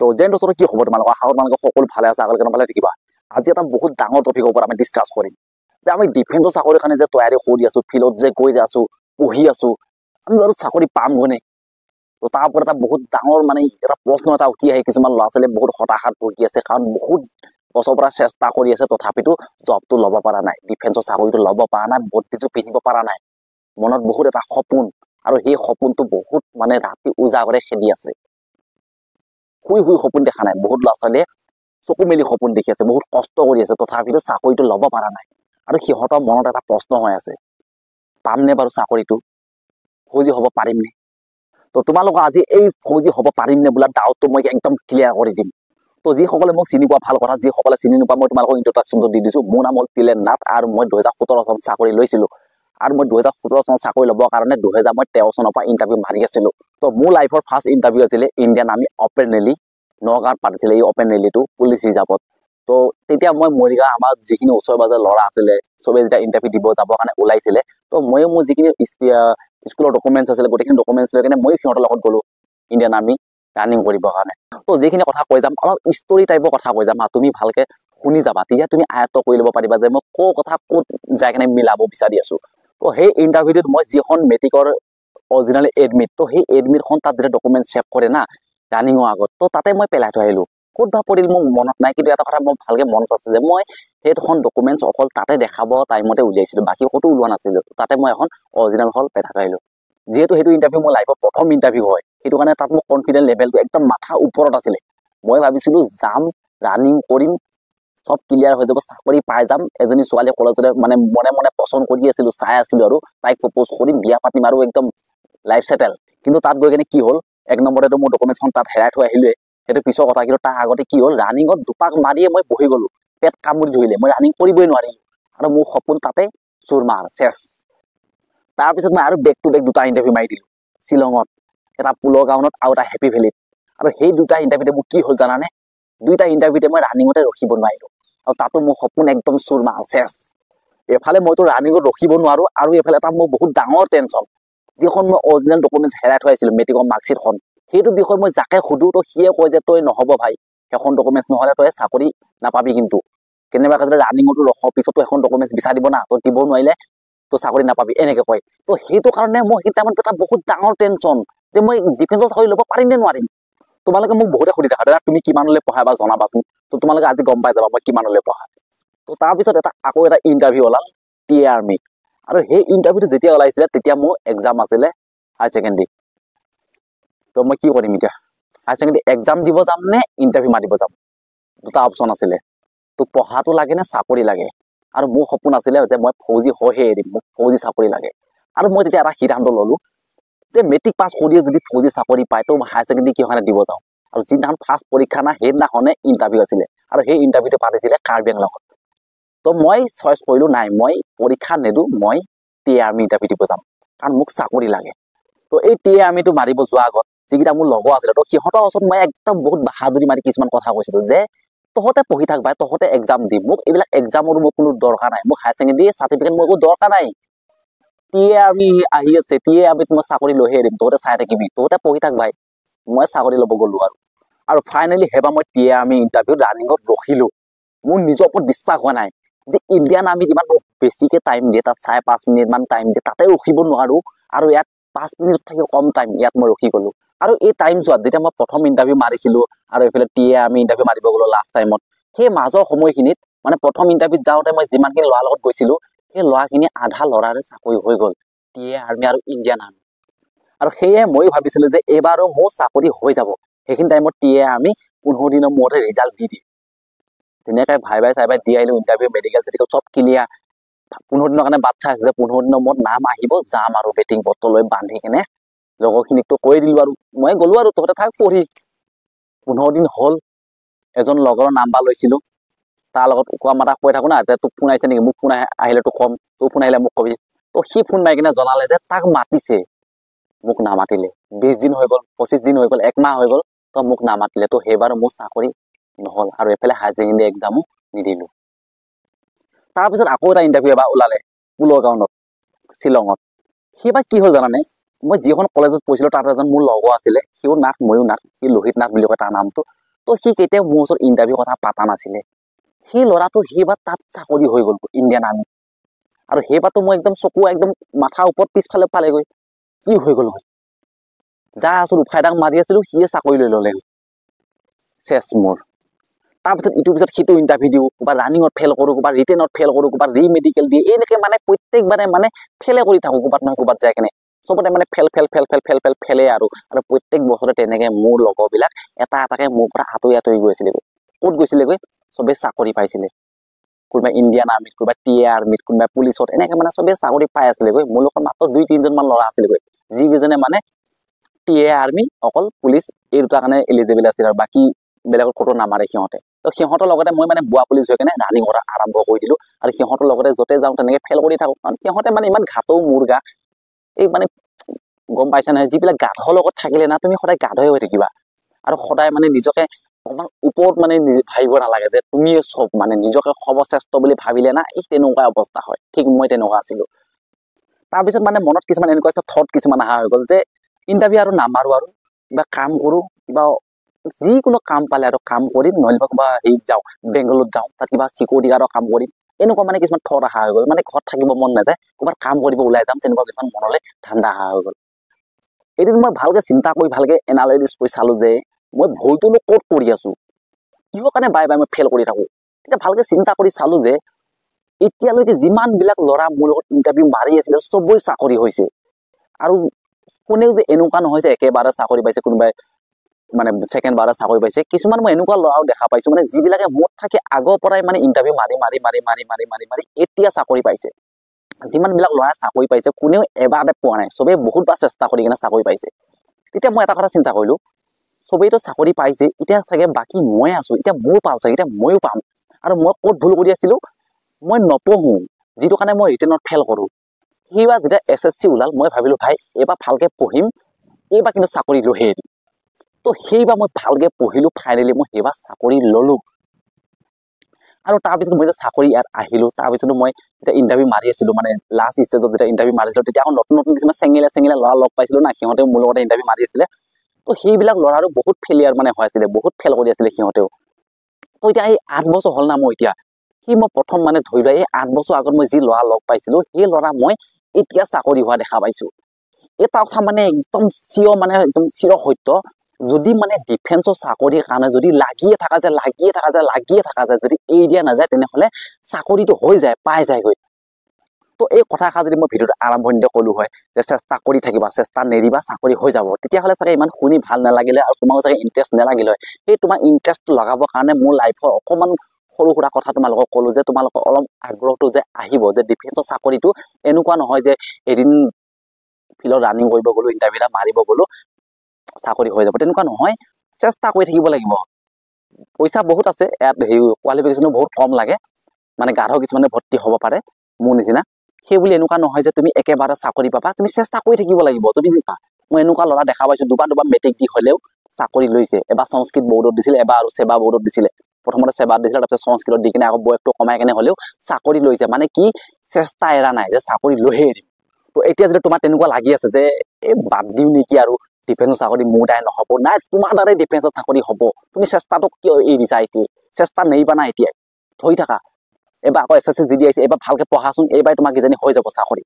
তো যেন ওচৰত কি খবৰ তোমালোকৰ আশা তোমালোকে সকলো ভালে আছে আগলৈকে ভালে থাকিবা আজি এটা বহুত ডাঙৰ টপিকৰ ওপৰত আমি ডিছকাছ কৰিম যে আমি ডিফেন্সৰ চাকৰিৰ কাৰণে যে তৈয়াৰী কৰি আছো ফিল্ডত যে গৈ আছো পঢ়ি আছো আমি বাৰু চাকৰি পাম গনে তো তাৰ ওপৰত এটা বহুত ডাঙৰ মানে এটা প্ৰশ্ন এটা উঠি আহে কিছুমান ল'ৰা ছোৱালীয়ে বহুত হতাশাত ভুগি আছে কাৰণ বহুত বছৰৰ পৰা চেষ্টা কৰি আছে তথাপিতো জবটো ল'ব পৰা নাই ডিফেন্সৰ চাকৰিটো ল'ব পৰা নাই বৰ্তিটো পিন্ধিব পৰা নাই মনত বহুত এটা সপোন আৰু সেই সপোনটো বহুত মানে ৰাতি উজাগৰে খেদি আছে শুই সপোন দেখা নাই বহুত ল'ৰা ছোৱালীয়ে চকু মেলি সপোন দেখি আছে বহুত কষ্ট কৰি আছে তথাপিতো চাকৰিটো ল'ব পৰা নাই আৰু সিহঁতৰ মনত এটা প্ৰশ্ন হৈ আছে পামনে বাৰু চাকৰিটো ফৌজি হ'ব পাৰিমনে তো তোমালোকক আজি এই ফৌজি হ'ব পাৰিমনে বোলা ডাউটটো মই একদম ক্লিয়াৰ কৰি দিম তো যিসকলে মোক চিনি পোৱা ভাল কথা যিসকলে চিনি নোপোৱা মই তোমালোকক ইন্ট্ৰডাকশ্যনটো দি দিছো মোৰ নাম হ'ল তিলেন নাথ আৰু মই 2017 চনত চাকৰি লৈছিলো আৰু মই 2017 চনত চাকৰি ল'বৰ কাৰণে 2013 চনৰ পৰা ইণ্টাৰভিউ মাৰি আছিলো তো মোৰ লাইফৰ ফাৰ্ষ্ট ইণ্টাৰভিউ আছিলে ইণ্ডিয়ান আৰ্মি অপেন ৰেলী নগাঁৱত পাতিছিলে এই অপেন ৰেলীটো পুলিচ ৰিজাৰ্ভত তো তেতিয়া মই মৰিগাঁও আমাৰ যিখিনি ওচৰে পাজৰে ল'ৰা আছিলে চবে যেতিয়া ইণ্টাৰভিউ দিব যাবৰ কাৰণে ওলাইছিলে তো ময়ো মোৰ যিখিনি স্কুলৰ ডকুমেণ্টছ আছিলে গোটেইখিনি ডকুমেণ্টছ লৈ কিনে মই সিহঁতৰ লগত গ'লো ইণ্ডিয়ান আৰ্মি ৰানিং কৰিবৰ কাৰণে তো যিখিনি কথা কৈ যাম অলপ ষ্টৰী টাইপৰ কথা কৈ যাম তুমি ভালকে শুনি যাবা তেতিয়া তুমি আয়ত্ত কৰি ল'ব পাৰিবা যে মই ক'ৰ কথা ক'ত যাই কিনে মিলাব বিচাৰি আছো তো সেই ইণ্টাৰভিউটোত মই যিখন মেট্ৰিকৰ অৰিজিনেল এডমিট তো সেই এডমিটখন তাত যেতিয়া ডকুমেণ্ট চেভ কৰে না ৰানিঙৰ আগত তো তাতে মই পেলাই থৈ আহিলো ক'ত বা পৰিল মোৰ মনত নাই কিন্তু এটা কথা মোৰ ভালকে মনত আছে যে মই সেইখন ডকুমেণ্টছ অকল তাতে দেখাব টাইমতে উলিয়াইছিলো বাকী ক'তো ওলোৱা নাছিলো তাতে মই এখন অৰিজিনেল হল পেলাই থৈ আহিলো যিহেতু সেইটো ইণ্টাৰভিউ মোৰ লাইফৰ প্ৰথম ইণ্টাৰভিউ হয় সেইটো কাৰণে তাত মোৰ কনফিডেন্স লেভেলটো একদম মাথা ওপৰত আছিলে মই ভাবিছিলো যাম ৰানিং কৰিম সব ক্লিয়াৰ হৈ যাব চাকৰি পাই যাম এজনী ছোৱালী কলেজতে মানে মনে মনে পছন্দ কৰি আছিলো চাই আছিলো আৰু তাইক প্ৰপ'জ কৰিম বিয়া পাতিম আৰু একদম লাইফ সেটেল কিন্তু তাত গৈ কিনে কি হ'ল এক নম্বৰতে মোৰ ডকুমেণ্টছখন তাত হেৰাই থৈ আহিলোৱে সেইটো পিছৰ কথা কিন্তু তাৰ আগতে কি হ'ল ৰানিঙত দুপাক মাৰিয়ে মই বহি গলো পেট কামুৰি ধৰিলে মই ৰানিং কৰিবই নোৱাৰিলো আৰু মোৰ সপোন তাতে চুৰমাৰ চেছ তাৰপিছত মই আৰু বেক টু বেক দুটা ইণ্টাৰভিউ মাৰি দিলো শ্বিলঙত এটা পুলৰ গাঁৱত আৰু এটা হেপী ভেলীত আৰু সেই দুটা ইণ্টাৰভিউতে মোৰ কি হ'ল জানানে দুইটা ইণ্টাৰভিউতে মই ৰানিঙতে ৰখিব নোৱাৰিলো আৰু তাতো মোৰ সপোন একদম চুৰমাৰ চেছ এফালে মইতো ৰানিঙত ৰখিব নোৱাৰো আৰু এফালে এটা মোৰ বহুত ডাঙৰ টেনশ্যন যিখন মই অৰিজিনেল ডকুমেণ্টছ হেৰাই থৈ আহিছিলো মেট্ৰিকৰ মাৰ্কশ্বিটখন সেইটো বিষয়ে মই যাকে সুধো তো সিয়ে কয় যে তই নহ'ব ভাই সেইখন ডকুমেণ্টছ নহ'লে তই চাকৰি নাপাবি কিন্তু কেনেবাকৈ যদি ৰানিঙতো ৰখ পিছতো এখন ডকুমেণ্টছ বিচাৰ দিব না তই দিব নোৱাৰিলে তো চাকৰি নাপাবি এনেকে কয় তো সেইটো কাৰণে মই সেই টাইমত এটা বহুত ডাঙৰ টেনশ্যন যে মই ডিফেন্সৰ চাকৰি ল'ব পাৰিম নে নোৱাৰিম তোমালোকে মোক বহুতে সুধি থাকা দাদা তুমি কিমানলৈ পঢ়া বা জনাবাচোন তো তোমালোকে আজি গম পাই যাবা মই কিমানলৈ পঢ়া তো তাৰপিছত আকৌ এটা ইণ্টাৰভিউ ওলাল TA আৰ্মি আৰু সেই ইণ্টাৰভিউটো যেতিয়া ওলাইছিলে তেতিয়া মোৰ এক্সাম আছিলে হায়াৰ ছেকেণ্ডেৰী তো মই কি কৰিম এতিয়া হায়াৰ ছেকেণ্ডেৰী এক্সাম দিব যাম নে ইণ্টাৰভিউ মাৰিব যাম দুটা অপশ্যন আছিলে তো পঢ়াটো লাগে নে চাকৰি লাগে আৰু মোৰ সপোন আছিলে যে মই ফৌজি হৈহে এৰিম মোক ফৌজি চাকৰি লাগে আৰু মই তেতিয়া এটা সিদ্ধান্ত ললো যে মেট্ৰিক পাছ কৰিয়ে যদি ফৌজি চাকৰি পায় তো হায়াৰ ছেকেণ্ডেৰী কি কাৰণে দিব যাওঁ আৰু যিদিনাখন ফাৰ্ষ্ট পৰীক্ষা না সেইদিনাখনে ইণ্টাৰভিউ আছিলে আৰু সেই ইণ্টাৰভিউটো পাতিছিলে কাৰ্বি আংলঙত তো মই চইচ কৰিলো নাই মই পৰীক্ষা নেদো মই TA আৰ্মি ইণ্টাৰভিউ দিব যাম কাৰণ মোক চাকৰি লাগে তো এই TA আৰ্মিটো মাৰিব যোৱাৰ আগত যিকেইটা মোৰ লগৰ আছিলে তো সিহঁতৰ ওচৰত মই একদম বহুত বাহাদুৰি মাৰি কিছুমান কথা কৈছিলো যে তহঁতে পঢ়ি থাক ভাই তহঁতে এক্সাম দি মোক এইবিলাক এক্সামৰো মোক কোনো দৰকাৰ নাই মোক হায়াৰ ছেকেণ্ডেৰী চাৰ্টিফিকেট মোৰ একো দৰকাৰ নাই TA আৰ্মি আহি আছে TA আৰ্মিত মই চাকৰি লৈহে এৰিম তহঁতে চাই থাকিবি তহঁতে পঢ়ি থাক ভাই মই চাকৰি ল'ব গ'লো আৰু ফাইনেলি সেইবাৰ মই TA আৰ্মি ইণ্টাৰভিউত ৰানিঙত ৰখিলো মোৰ নিজৰ ওপৰত বিশ্বাস হোৱা নাই যে ইণ্ডিয়ান আৰ্মিত ইমান বেছিকে টাইম দিয়ে তাত 5.5 মিনিট মান টাইম দিয়ে তাতে ৰখিব নোৱাৰো আৰু ইয়াত 5 মিনিট থাকি কম টাইম ইয়াত মই ৰখি গলো আৰু এই টাইম যোৱাত যেতিয়া মই প্ৰথম ইণ্টাৰভিউ মাৰিছিলো আৰু এইফালে TA আৰ্মি ইণ্টাৰভিউ মাৰিব গলো লাষ্ট টাইমত সেই মাজৰ সময়খিনিত মানে প্ৰথম ইণ্টাৰভিউত যাওঁতে মই যিমানখিনি ল'ৰাৰ লগত গৈছিলো সেই ল'ৰাখিনি আধা ল'ৰাৰে চাকৰি হৈ গ'ল TA আৰ্মি আৰু ইণ্ডিয়ান আৰ্মি আৰু সেয়ে মই ভাবিছিলো যে এইবাৰো মোৰ চাকৰি হৈ যাব সেইখিনি টাইমত TA আৰ্মি 15 দিনৰ মূৰতে ৰিজাল্ট দি দিয়ে ধুনীয়াকৈ ভাই চাই দি আহিলো ইণ্টাৰভিউ মেডিকেল চেডিকেল চব ক্লিয়াৰ 15 দিনৰ কাৰণে বাট চাই আছে যে 15 দিনৰ মূৰত নাম আহিব যাম আৰু বেটিং পত্ৰ লৈ বান্ধি কেনে লগৰখিনিকতো কৈ দিলো আৰু মই গ'লো আৰু তহঁতে থাক পঢ়ি 15 দিন হ'ল এজন লগৰৰ নাম্বাৰ লৈছিলো তাৰ লগত কোৱা মাতা কৈ থাকো না যে তোক ফোন আহিছে নেকি মোক ফোন আহিলে তোক কম তোৰ ফোন আহিলে মোক কবি তো সি ফোন মাৰি কিনে জনালে যে তাক মাতিছে মোক নামাতিলে 20 দিন হৈ গ'ল 25 দিন হৈ গ'ল 1 মাহ হৈ গ'ল তো মোক নামাতিলে তো সেইবাৰ মোৰ চাকৰি নহ'ল আৰু এফালে হায়াৰ ছেকেণ্ডেৰী এক্সামো নিদিলো তাৰপিছত আকৌ এটা ইণ্টাৰভিউ এবাৰ ওলালে পুলৰ গাঁৱত শ্বিলঙত সেইবাৰ কি হ'ল জানানে মই যিখন কলেজত পঢ়িছিলো তাত এজন মোৰ লগৰ আছিলে সিও নাথ ময়ো নাথ সি লোহিত নাথ বুলি কয় তাৰ নামটো তো সি কেতিয়াও মোৰ ওচৰত ইণ্টাৰভিউ কথা পাতা নাছিলে সেই ল'ৰাটো সেইবাৰ তাত চাকৰি হৈ গ'ল ইণ্ডিয়ান আৰ্মি আৰু সেইবাৰতো মই একদম চকু একদম মাথা ওপৰত পিছফালে পালেগৈ কি হৈ গ'ল যা আছো উফাইডাক মাৰি আছিলো সিয়ে চাকৰি লৈ ল'লে চেছ মোৰ তাৰপিছত ইটোৰ পিছত সিটো ইণ্টাৰভিউ দিওঁ বা ৰানিঙত ফেইল কৰোঁ বা ৰিটেনত ফেইল কৰোঁ বা ৰি মেডিকেল দিয়ে এনেকৈ মানে প্ৰত্যেকবাৰে মানে ফেইলে কৰি থাকোঁ ক'ৰবাত নহয় ক'ৰবাত যায় কেনে চবতে মানে ফেলে আৰু প্ৰত্যেক বছৰে তেনেকৈ মোৰ লগৰবিলাক এটা এটাকে মোৰ পৰা আঁতৰি আঁতৰি গৈছিলেগৈ ক'ত গৈছিলেগৈ চবেই চাকৰি পাইছিলে কোনোবা ইণ্ডিয়ান আৰ্মিত কোনোবা টিএ আৰ্মিত কোনোবা পুলিচত এনেকৈ মানে চবেই চাকৰি পাই আছিলেগৈ মোৰ লগত মাত্ৰ 2-3জন মান ল'ৰা আছিলেগৈ যিকেইজনে মানে টিএ আৰ্মি অকল পুলিচ এই দুটাৰ কাৰণে এলিজিবল আছিল আৰু বাকী বেলেগত ক'তো নামাৰে সিহঁতে তো সিহঁতৰ লগতে মই মানে বুৱা পুলিচ হৈ কেনে ৰানিং কৰা আৰম্ভ কৰি দিলোঁ আৰু সিহঁতৰ লগতে য'তে যাওঁ তেনেকৈ ফেইল কৰি থাকোঁ কাৰণ সিহঁতে মানে ইমান ঘাটও মোৰ গা এই মানে গম পাইছা নহয় যিবিলাক গাধৰ লগত থাকিলে না তুমি সদায় গাধই হৈ থাকিবা আৰু সদায় মানে নিজকে অকমান ওপৰত মানে ভাবিব নালাগে যে তুমিয়ে চব মানে নিজকে সৰ্বশ্ৰেষ্ঠ বুলি ভাবিলে না এই তেনেকুৱা অৱস্থা হয় ঠিক মই তেনেকুৱা আছিলোঁ তাৰপিছত মানে মনত কিছুমান এনেকুৱা থট কিছুমান অহা হৈ গ'ল যে ইণ্টাৰভিউ আৰু নামাৰোঁ আৰু কিবা কাম কৰোঁ কিবা যিকোনো কাম পালে আৰু কাম কৰিম নহ'লে কিবা হেৰিত যাওঁ বেংগলত যাওঁ তাত কিবা চিকিউৰিটি গাৰ্ডৰ কাম কৰিম এনেকুৱা মানে কিছুমান থট অহা হৈ গ'ল মানে ঘৰত থাকিব মন নাযায় ক'ৰবাত কাম কৰিব ওলাই যাম তেনেকুৱা কিছুমান মনলৈ ঠাণ্ডা অহা হৈ গ'ল এদিন মই ভালকৈ চিন্তা কৰি ভালকৈ এনালাইচিছ কৰি চালোঁ যে মই ভুলটোনো ক'ত কৰি আছোঁ কিহৰ কাৰণে বাৰে বাৰে মই ফেইল কৰি থাকোঁ তেতিয়া ভালকৈ চিন্তা কৰি চালোঁ যে এতিয়ালৈকে যিমানবিলাক ল'ৰা মোৰ লগত ইণ্টাৰভিউ মাৰি আছিলে চবৰে চাকৰি হৈছে আৰু কোনেও যে এনেকুৱা নহয় যে একেবাৰে চাকৰি পাইছে কোনোবাই মানে ছেকেণ্ড বাৰে চাকৰি পাইছে কিছুমান মই এনেকুৱা ল'ৰাও দেখা পাইছোঁ মানে যিবিলাকে মোৰ থাকি আগৰ পৰাই মানে ইণ্টাৰভিউ মাৰি এতিয়া চাকৰি পাইছে যিমানবিলাক ল'ৰাই চাকৰি পাইছে কোনেও এবাৰতে পোৱা নাই চবেই বহুতবাৰ চেষ্টা কৰি কিনে চাকৰি পাইছে তেতিয়া মই এটা কথা চিন্তা কৰিলোঁ চবেইতো চাকৰি পাইছে এতিয়া চাগে বাকী মই আছোঁ এতিয়া মোৰ পাম চাগে এতিয়া ময়ো পাম আৰু মই ক'ত ভুল কৰি আছিলোঁ মই নপঢ়োঁ যিটো কাৰণে মই ৰিটেনত ফেইল কৰোঁ সেইবাৰ যেতিয়া SSC ওলাল মই ভাবিলোঁ ভাই এইবাৰ ভালকৈ পঢ়িম এইবাৰ কিন্তু চাকৰি লৈহে এৰিম তো সেইবাৰ মই ভালকৈ পঢ়িলোঁ ফাইনেলি মই সেইবাৰ চাকৰি ল'লোঁ আৰু তাৰপিছত মই যে চাকৰি ইয়াত আহিলোঁ তাৰপিছতো মই যেতিয়া ইণ্টাৰভিউ মাৰি আছিলোঁ মানে লাষ্ট ষ্টেজত যেতিয়া ইণ্টাৰভিউ মাৰিছিলোঁ তেতিয়া আকৌ নতুন কিছুমান চেঙেলীয়া ল'ৰা লগ পাইছিলোঁ না সিহঁতেও মোৰ লগতে ইণ্টাৰভিউ মাৰি আছিলে তো সেইবিলাক ল'ৰাৰো বহুত ফেইলিয়াৰ মানে হৈ আছিলে বহুত ফেইল কৰি আছিলে সিহঁতেও তো এতিয়া এই 8 বছৰ হ'ল না মই এতিয়া মই প্ৰথম মানে ধৰি লোৱা এই 8 বছৰ আগত মই যি ল'ৰা লগ পাইছিলোঁ সেই ল'ৰা মই এতিয়া চাকৰি হোৱা দেখা পাইছোঁ এটা কথা মানে একদম মানে একদম চিৰ সত্য যদি মানে ডিফেন্সৰ চাকৰিৰ কাৰণে যদি লাগিয়ে থকা যায় যদি এৰি দিয়া নাযায় তেনেহ'লে চাকৰিটো হৈ যায় পাই যায়গৈ তো এই কথাষাৰ যদি মই ভিডিঅ'টো আৰম্ভণিতে ক'লো হয় যে চেষ্টা কৰি থাকিবা চেষ্টা নেৰিবা চাকৰি হৈ যাব তেতিয়াহ'লে চাগে ইমান শুনি ভাল নালাগিলে আৰু তোমাক চাগে ইণ্টাৰেষ্ট নালাগিল হয় সেই তোমাৰ ইণ্টাৰেষ্টটো লগাবৰ কাৰণে মোৰ লাইফৰ অকণমান সৰু সুৰা কথা তোমালোকক ক'লোঁ যে তোমালোকৰ অলপ আগ্ৰহটো যে আহিব যে ডিফেন্সৰ চাকৰিটো এনেকুৱা নহয় যে এদিন ফিল্ডত ৰানিং কৰিব গ'লো ইণ্টাৰভিউ এটা মাৰিব গ'লো চাকৰি হৈ যাব তেনেকুৱা নহয় চেষ্টা কৰি থাকিব লাগিব পইচা বহুত আছে ইয়াত হেৰি কোৱালিফিকেশ্যনো বহুত কম লাগে মানে গাধ কিছুমানে ভৰ্তি হ'ব পাৰে মোৰ নিচিনা সেই বুলি এনেকুৱা নহয় যে তুমি একেবাৰে চাকৰি পাবা তুমি চেষ্টা কৰি থাকিব লাগিব তুমি মই এনেকুৱা ল'ৰা দেখা পাইছোঁ দুবাৰ মেট্ৰিক দি হ'লেও চাকৰি লৈছে এবাৰ সংস্কৃত বৰ্ডত দিছিলে এবাৰ আৰু সেৱা বৰ্ডত দিছিলে প্ৰথমতে সেৱাত দিছিলে তাৰপিছত সংস্কৃতত দি কিনে আকৌ বয়সটো কমাই কেনে হ'লেও চাকৰি লৈছে মানে কি চেষ্টা এৰা নাই যে চাকৰি লৈহে এৰিম তো এতিয়া যদি তোমাৰ তেনেকুৱা লাগি আছে যে এই বাদ দিওঁ নেকি আৰু ডিফেন্সৰ চাকৰি মোৰ দ্বাৰাই নহ'ব নাই তোমাৰ দ্বাৰাই ডিফেন্সৰ চাকৰি হ'ব তুমি চেষ্টাটো কিয় এৰি দিছা এতিয়া চেষ্টা নেৰিবা না এতিয়াই ধৰি থাকা এবাৰ আকৌ SSC GD আহিছে এবাৰ ভালকৈ পঢ়াচোন এইবাৰ তোমাক কিজানি হৈ যাব চাকৰি